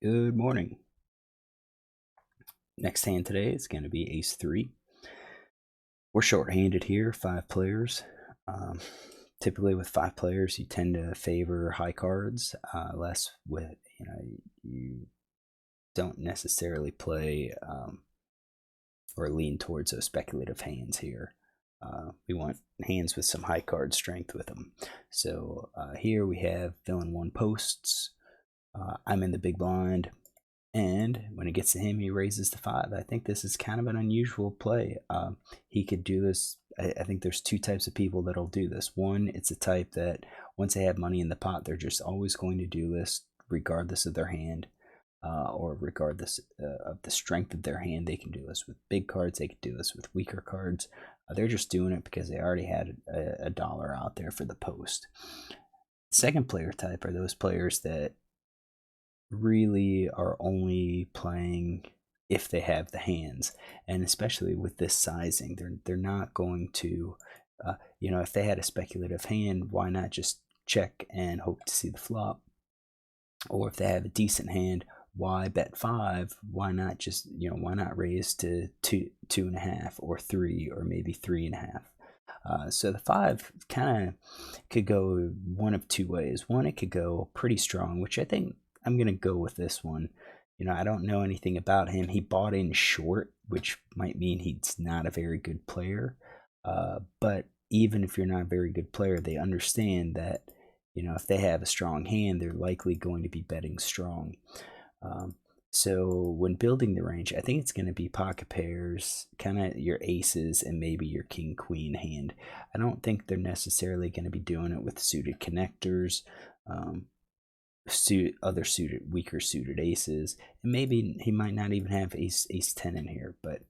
Good morning. Next hand today is going to be ace 3. We're short-handed here, 5 players. Typically with 5 players, you tend to favor high cards, less with, you don't necessarily play or lean towards those speculative hands here. We want hands with some high card strength with them. So here we have villain 1 posts. I'm in the big blind. And when it gets to him, he raises to 5. I think this is kind of an unusual play. He could do this. I think there's 2 types of people that'll do this. One, it's a type that once they have money in the pot, they're just always going to do this regardless of their hand or regardless of the strength of their hand. They can do this with big cards. They can do this with weaker cards. They're just doing it because they already had a dollar out there for the post. Second player type are those players that really are only playing if they have the hands, and especially with this sizing, they're not going to if they had a speculative hand, why not just check and hope to see the flop? Or if they have a decent hand, why bet 5? Why not just why not raise to 2.5 or 3 or maybe 3.5? So the 5 kind of could go one of 2 ways. One, it could go pretty strong, which I think I'm going to go with this one. I don't know anything about him. He bought in short, which might mean he's not a very good player. But even if you're not a very good player, they understand that, if they have a strong hand, they're likely going to be betting strong. So when building the range, I think it's going to be pocket pairs, kind of your aces, and maybe your king-queen hand. I don't think they're necessarily going to be doing it with suited connectors. Weaker suited aces, and maybe he might not even have ace 10 in here, but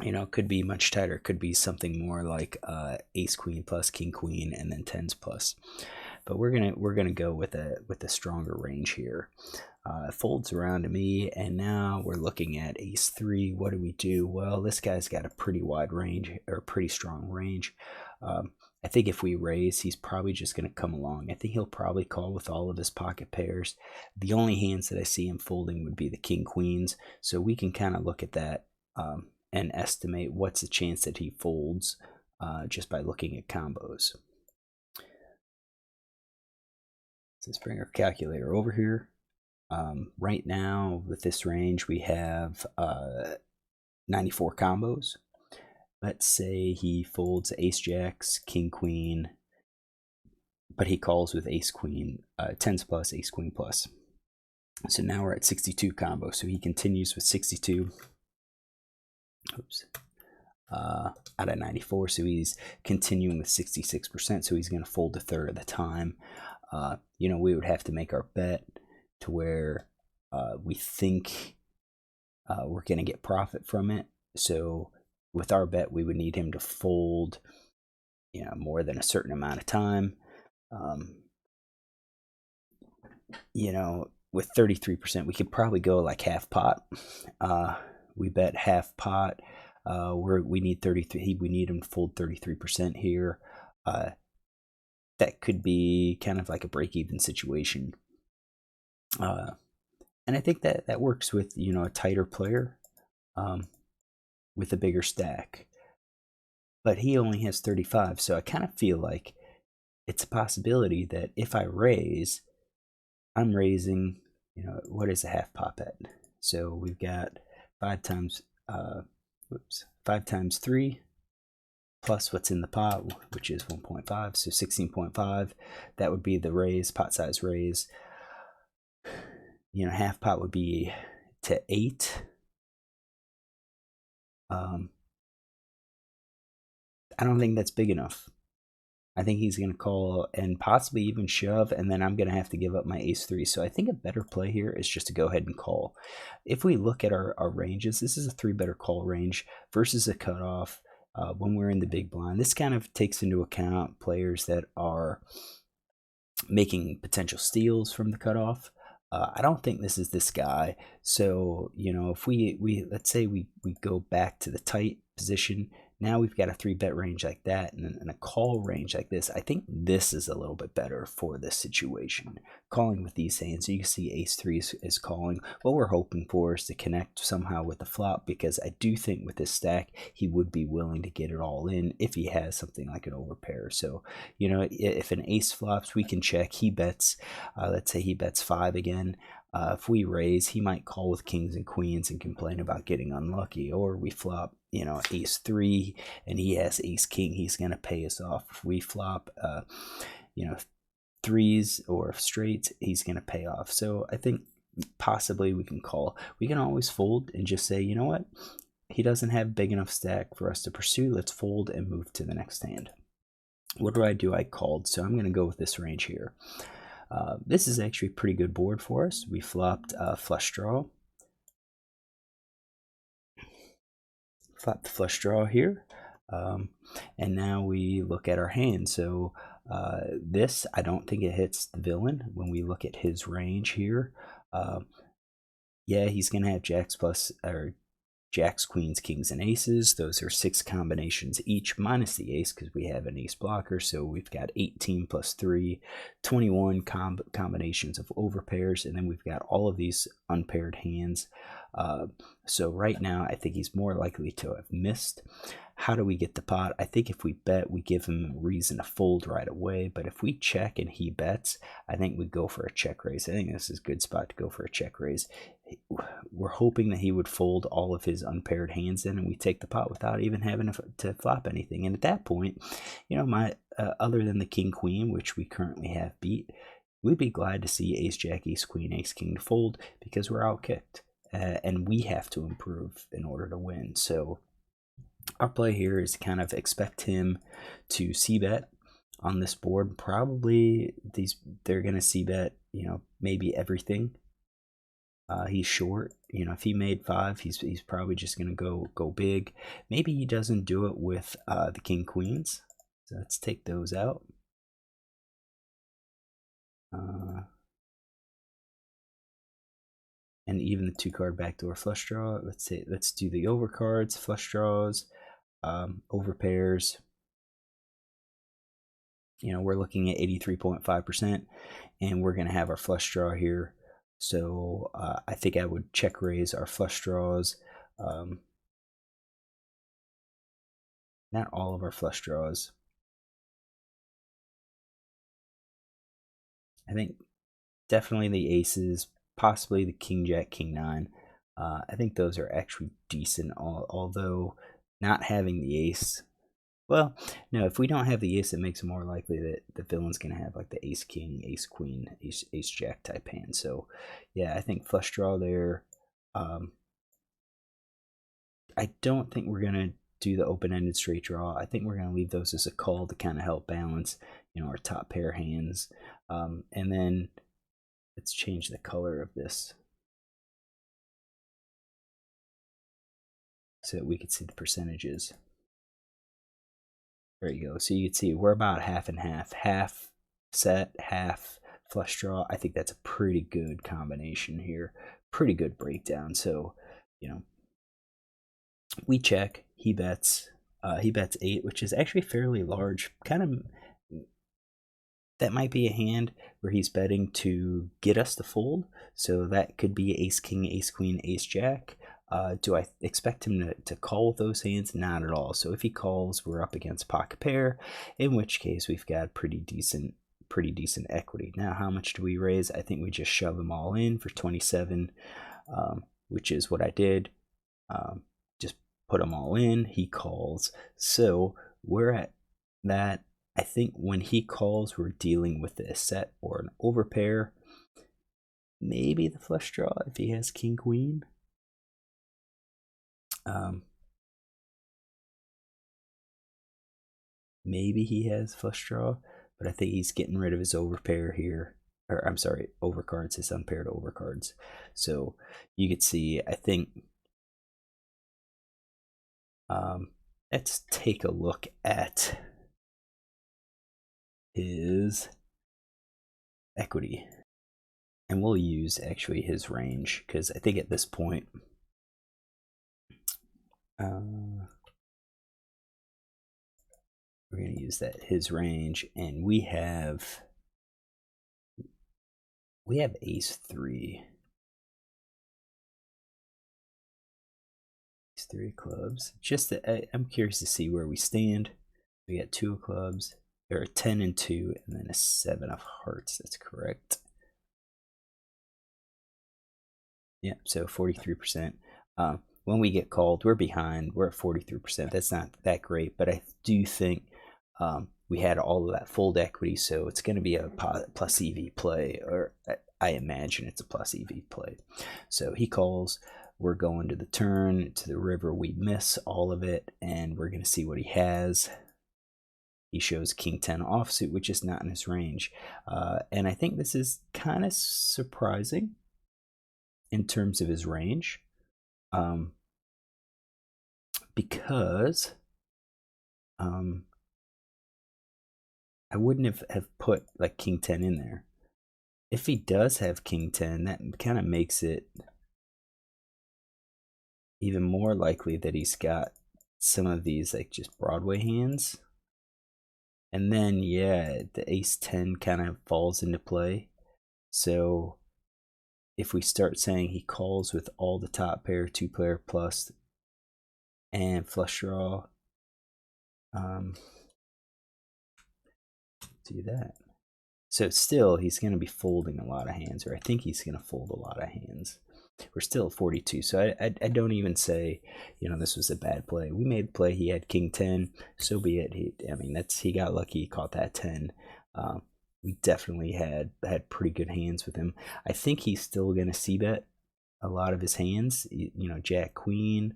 it could be much tighter. It could be something more like ace queen plus king queen and then 10s plus. But we're gonna go with a stronger range here. It folds around to me, and now we're looking at ace 3. What do we do? Well, this guy's got a pretty wide range, or pretty strong range. I think if we raise, he's probably just going to come along. I think he'll probably call with all of his pocket pairs. The only hands that I see him folding would be the king queens. So we can kind of look at that and estimate what's the chance that he folds just by looking at combos. Let's bring our calculator over here. Right now, with this range, we have 94 combos. Let's say he folds ace jacks, king queen, but he calls with ace queen, 10s plus, ace queen plus. So now we're at 62 combos. So he continues with 62. Oops. Out of 94, so he's continuing with 66%. So he's going to fold a third of the time. We would have to make our bet to where we think we're going to get profit from it. So with our bet, we would need him to fold, more than a certain amount of time. With 33%, we could probably go like half pot. We bet half pot. We need 33. We need him to fold 33% here. That could be kind of like a break-even situation. And I think that works with a tighter player. With a bigger stack, but he only has 35, so I kind of feel like it's a possibility that if I raise, I'm raising, what is a half pot bet? So we've got 5 times 3 plus what's in the pot, which is 1.5, so 16.5. That would be the raise, pot size raise. Half pot would be to 8. I don't think that's big enough. I think he's going to call and possibly even shove, and then I'm going to have to give up my ace 3. So I think a better play here is just to go ahead and call. If we look at our ranges, this is a 3-better call range versus a cutoff when we're in the big blind. This kind of takes into account players that are making potential steals from the cutoff. I don't think this is this guy. So, if we let's say we go back to the tight position, Now we've got a 3-bet range like that and a call range like this. I think this is a little bit better for this situation. Calling with these hands, you can see ace-3 is calling. What we're hoping for is to connect somehow with the flop, because I do think with this stack, he would be willing to get it all in if he has something like an overpair. So, you know, if an ace flops, we can check. He bets, let's say he bets 5 again. If we raise, he might call with kings and queens and complain about getting unlucky. Or we flop, you know, ace-3 and he has ace-king, he's going to pay us off. If we flop, you know, threes or straights, he's going to pay off. So I think possibly we can call. We can always fold and just say, you know what, he doesn't have big enough stack for us to pursue. Let's fold and move to the next hand. What do? I called, so I'm going to go with this range here. This is actually a pretty good board for us. We flopped flush draw. Flop the flush draw here. And now we look at our hand. So this, I don't think it hits the villain when we look at his range here. Yeah, he's going to have jacks plus, or jacks, queens, kings, and aces. Those are 6 combinations each, minus the ace because we have an ace blocker. So we've got 18 plus 3, 21 combinations of overpairs, and then we've got all of these unpaired hands. So right now, I think he's more likely to have missed. How do we get the pot? I think if we bet, we give him reason to fold right away. But if we check and he bets, I think we go for a check raise. I think this is a good spot to go for a check raise. We're hoping that he would fold all of his unpaired hands in, and we take the pot without even having to flop anything. And at that point, you know, other than the king queen, which we currently have beat, we'd be glad to see ace jack, ace queen, ace king to fold, because we're out kicked. And we have to improve in order to win. So our play here is kind of expect him to c-bet on this board. Probably they're going to c-bet, you know, maybe everything. He's short. You know, if he made 5, he's probably just going to go big. Maybe he doesn't do it with the king queens. So let's take those out. And even the 2-card backdoor flush draw. Let's do the overcards, flush draws, overpairs. You know, we're looking at 83.5%, and we're going to have our flush draw here. So I think I would check raise our flush draws. Not all of our flush draws. I think definitely the aces, possibly the king jack, king 9. I think those are actually decent, although not having the ace. Well, no, if we don't have the ace, it makes it more likely that the villain's going to have like the ace king, ace queen, ace jack type hand. So yeah, I think flush draw there. I don't think we're going to do the open-ended straight draw. I think we're going to leave those as a call to kind of help balance, you know, our top pair hands. And then let's change the color of this so that we can see the percentages. There you go. So you can see we're about half and half. Half set, half flush draw. I think that's a pretty good combination here. Pretty good breakdown. So, you know, we check. He bets 8, which is actually fairly large. Kind of, that might be a hand where he's betting to get us to fold. So that could be ace king, ace queen, ace jack. Do I expect him to call with those hands? Not at all. So if he calls, we're up against pocket pair, in which case we've got pretty decent equity. Now, how much do we raise? I think we just shove them all in for 27, which is what I did. Just put them all in. He calls. So we're at that. I think when he calls, we're dealing with a set or an overpair. Maybe the flush draw if he has king queen. Maybe he has flush draw, but I think he's getting rid of his overpair here. Or I'm sorry, overcards, his unpaired overcards. So you could see, I think, let's take a look at his equity. And we'll use actually his range, because I think at this point, We're going to use that his range, and we have ace 3. Ace 3 clubs. Just I'm curious to see where we stand. We got 2 of clubs. There are 10 and 2, and then a 7 of hearts. That's correct. Yeah, so 43%. When we get called, we're behind. We're at 43%. That's not that great, but I do think we had all of that fold equity, so it's going to be a plus EV play, or I imagine it's a plus EV play. So he calls. We're going to the turn, to the river. We miss all of it, and we're going to see what he has. He shows king 10 offsuit, which is not in his range. And I think this is kind of surprising in terms of his range, because I wouldn't have put like king 10 in there. If he does have king 10, that kind of makes it even more likely that he's got some of these like just Broadway hands. And then, yeah, the ace 10 kind of falls into play. So if we start saying he calls with all the top pair, 2-player plus, and flush draw, do that. So still, he's going to be folding a lot of hands, or I think he's going to fold a lot of hands. We're still at 42, so I don't even say, this was a bad play. We made a play. He had king 10, so be it. He got lucky. He caught that 10. We definitely had pretty good hands with him. I think he's still going to c-bet a lot of his hands. Jack queen,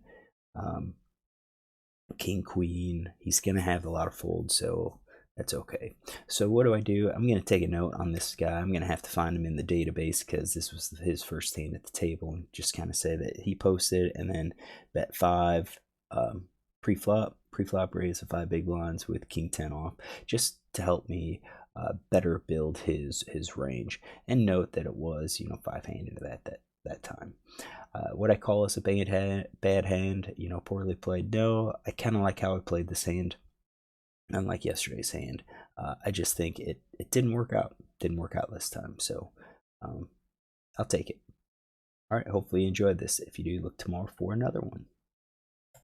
king queen. He's going to have a lot of folds, so that's okay. So what do? I'm going to take a note on this guy. I'm going to have to find him in the database because this was his first hand at the table, and just kind of say that he posted and then bet 5 pre-flop raise of 5 big blinds with king 10 off, just to help me better build his range. And note that it was 5-handed at that time. What I call is a bad hand, poorly played. No, I kind of like how I played this hand. Unlike yesterday's hand, I just think it didn't work out. Didn't work out this time, so I'll take it. All right, hopefully you enjoyed this. If you do, look tomorrow for another one.